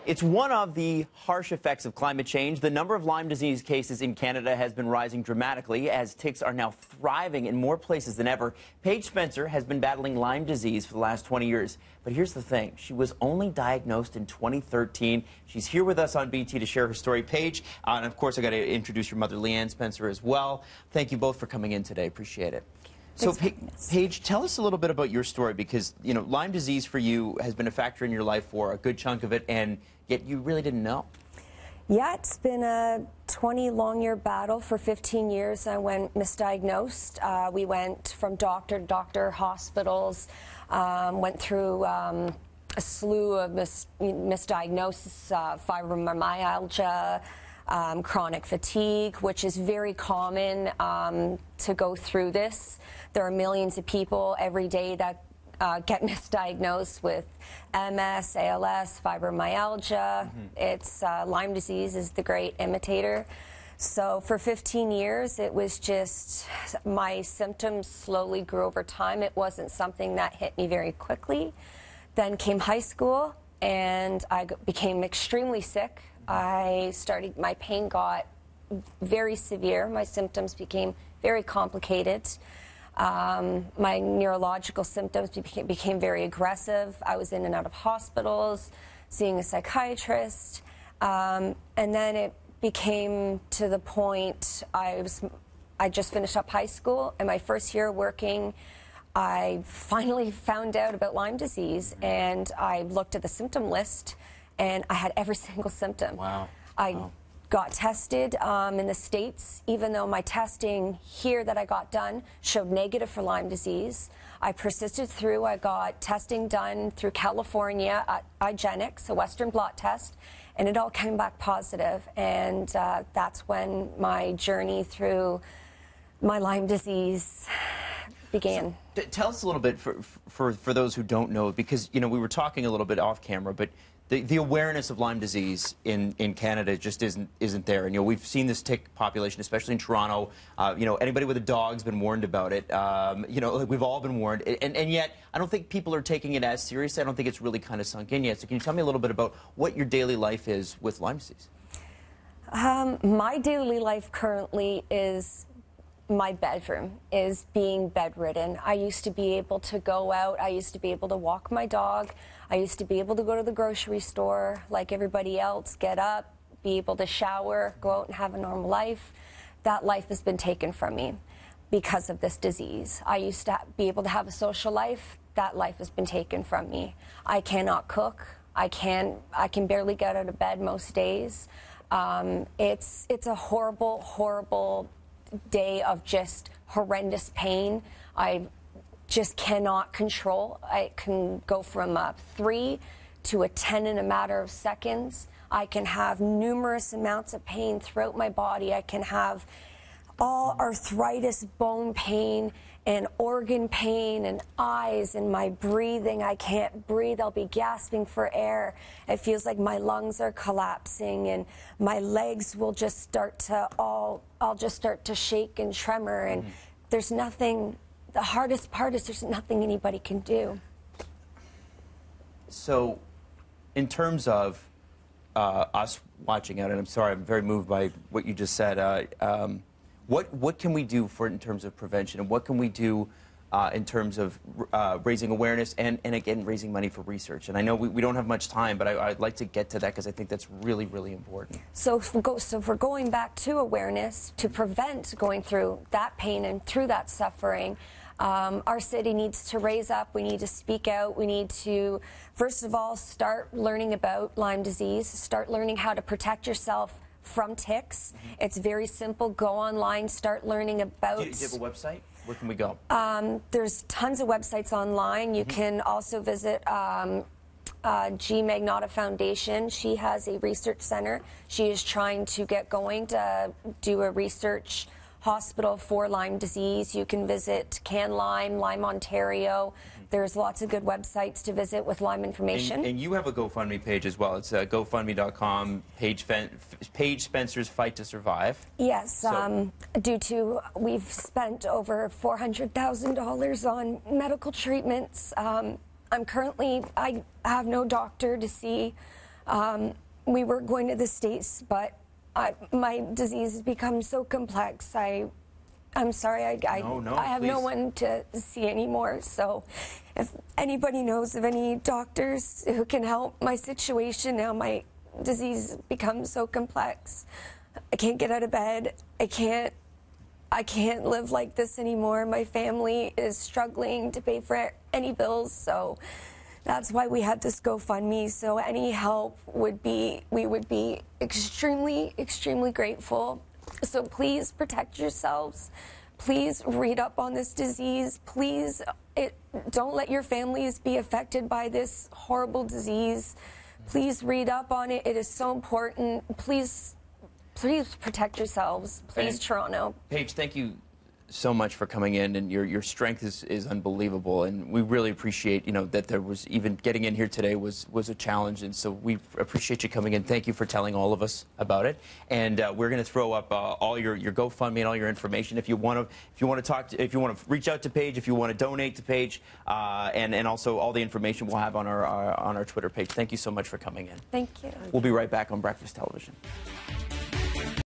It's one of the harsh effects of climate change. The number of Lyme disease cases in Canada has been rising dramatically as ticks are now thriving in more places than ever. Paige Spencer has been battling Lyme disease for the last 20 years. But here's the thing. She was only diagnosed in 2013. She's here with us on BT to share her story. Paige, and of course, I got to introduce your mother, Leanne Spencer, as well. Thank you both for coming in today. Appreciate it. So, Paige, tell us a little bit about your story because, you know, Lyme disease for you has been a factor in your life for a good chunk of it, and yet you really didn't know. Yeah, it's been a 20-long-year battle. For 15 years, I went misdiagnosed. We went from doctor to doctor, hospitals, went through a slew of misdiagnosis, fibromyalgia, chronic fatigue, which is very common to go through this. There are millions of people every day that get misdiagnosed with MS, ALS, fibromyalgia. It's Lyme disease is the great imitator. So for 15 years, it was just my symptoms slowly grew over time. It wasn't something that hit me very quickly. Then came high school, and I became extremely sick. My pain got very severe. My symptoms became very complicated. My neurological symptoms became very aggressive. I was in and out of hospitals, seeing a psychiatrist. And then it became to the point I just finished up high school, and my first year working, I finally found out about Lyme disease, and I looked at the symptom list, and I had every single symptom. Wow. I got tested in the States, even though my testing here that I got done showed negative for Lyme disease. I persisted through. I got testing done through California at IGeneX, a Western blot test, and it all came back positive. And that's when my journey through my Lyme disease began. So, tell us a little bit for those who don't know, because, you know, we were talking a little bit off camera, but the awareness of Lyme disease in Canada just isn't there. And, you know, we've seen this tick population, especially in Toronto. You know, anybody with a dog's been warned about it. You know, like, we've all been warned. And yet, I don't think people are taking it as seriously. I don't think it's really kind of sunk in yet. So can you tell me a little bit about what your daily life is with Lyme disease? My daily life currently is my bedroom, is being bedridden. I used to be able to go out. I used to be able to walk my dog. I used to be able to go to the grocery store like everybody else, get up, be able to shower, go out and have a normal life. That life has been taken from me because of this disease. I used to be able to have a social life. That life has been taken from me. I cannot cook. I can barely get out of bed most days. It's a horrible, horrible day of just horrendous pain. I just cannot control. I can go from a 3 to a 10 in a matter of seconds. I can have numerous amounts of pain throughout my body. I can have all arthritis, bone pain, and organ pain, and eyes, and my breathing. I can't breathe. I'll be gasping for air. It feels like my lungs are collapsing, and my legs will just start to I'll just start to shake and tremor, and there's nothing. The hardest part is there's nothing anybody can do. So, in terms of us watching out, and I'm sorry, I'm very moved by what you just said. What can we do in terms of prevention, and what can we do in terms of raising awareness and again, raising money for research? And I know we don't have much time, but I'd like to get to that because I think that's really, really important. So if we're going back to awareness, to prevent going through that pain and through that suffering, our city needs to raise up. We need to speak out. We need to, first of all, start learning about Lyme disease, start learning how to protect yourself from ticks. It's very simple. Go online, start learning about... Do you have a website? Where can we go? There's tons of websites online. You can also visit G. Magnotta Foundation. She has a research center. She is trying to get going to do a research hospital for Lyme disease. You can visit CanLyme, Lyme Ontario. There's lots of good websites to visit with Lyme information. And you have a GoFundMe page as well. It's GoFundMe.com, Paige Spencer's Fight to Survive. Yes, so, we've spent over $400,000 on medical treatments. I have no doctor to see. We were going to the States, but my disease has become so complex. I'm sorry, I have no one to see anymore. So if anybody knows of any doctors who can help my situation now, my disease becomes so complex. I can't get out of bed. I can't live like this anymore. My family is struggling to pay for any bills, so that's why we had this GoFundMe. So any help we would be extremely, extremely grateful. So please protect yourselves. Please read up on this disease. Please don't let your families be affected by this horrible disease. Please read up on it. It is so important. Please protect yourselves. Please, Toronto. Paige, thank you so much for coming in, and your strength is unbelievable, and we really appreciate, that there was even getting in here today was a challenge, and so we appreciate you coming in. Thank you for telling all of us about it, and we're going to throw up all your GoFundMe and all your information if you want to reach out to Paige, if you want to donate to Paige, and also all the information we'll have on our Twitter page. Thank you so much for coming in. Thank you. We'll be right back on Breakfast Television.